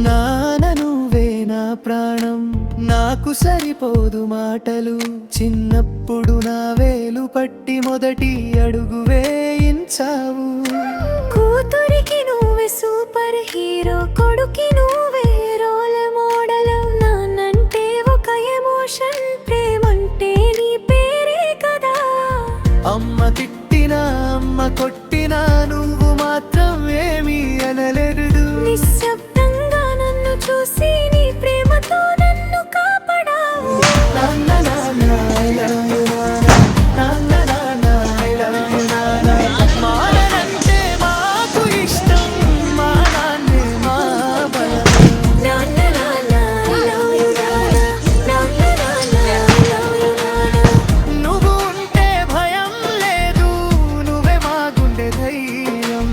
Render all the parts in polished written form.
నాన్న నువ్వే నా ప్రాణం, నాకు సరిపోదు మాటలు. చిన్నప్పుడు నా వేలు పట్టి మొదటి అడుగు వేయించావు. కూతురికి నువ్వే సూపర్ హీరో, కొడుకి నువ్వే రోల్ మోడల్. నాన్నంటే ఒక ఎమోషన్, ప్రేమంటే నీ పేరే కదా. అమ్మ తిట్టినా అమ్మ కొట్టినా నువ్వు మాత్రం ఏమీ అనలేదు. నిశ్శబ్దంగా నన్ను చూసి నీ ప్రేమతో నన్ను కాపాడావు. నాన్న నాన్న I love you నాన్న, నాన్న I love you నాన్న. మానంటే మాకు ఇష్టం, మా నాన్నే మా బలం. నాన్న నాన్న I love you నాన్న, నాన్న నాన్న I love you నాన్న. నువ్వు ఉంటే భయం లేదు, నువ్వే మా గుండె ధైర్యం.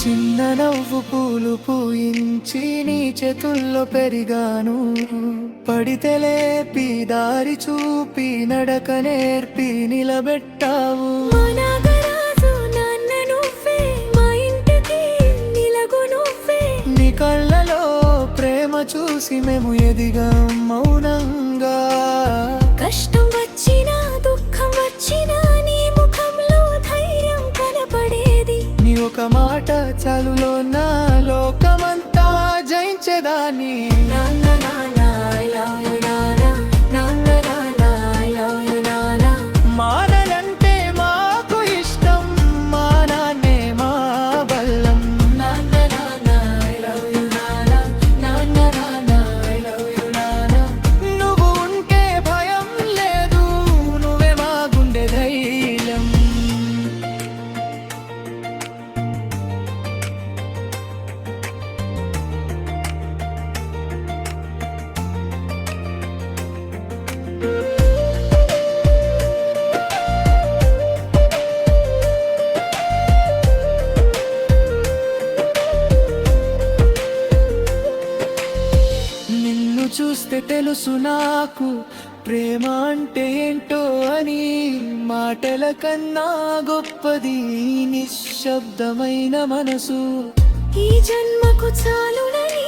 చిన్న నవ్వు పూలు పూయించి నీ చేతుల్లో పెరిగాను. పడితే లేపి దారి చూపి నడక నేర్పి నిలబెట్టావు. మా నాగరాజు నాన్న నువ్వే, మా ఇంటికి నిలగు నువ్వే. నీ కళ్ళలో ప్రేమ చూసి మేము ఎదిగాం మౌనంగా. కష్టం వచ్చినా దుఃఖం వచ్చినా నీ ముఖంలో ధైర్యం కనపడేది. నీ ఒక మాట చాలులో నా లోకమంతా జయించేదాన్ని. నాన్న నాన్న I love you నాన్న, నాన్న నాన్న I love you నాన్న. మానంటే మాకు ఇష్టం, మా నాన్నే మా బలం. నాన్న నాన్న I love you నాన్న, నాన్న నాన్న I love you నాన్న. నువ్వు ఉంటే భయం లేదు, నువ్వే మా గుండె ధైర్యం. నిన్ను చూస్తే తెలుసు నాకు ప్రేమ అంటే ఏంటో అని. మాటల కన్నా గొప్పది నిశ్శబ్దమైన మనసు. ఈ జన్మకు చాలునని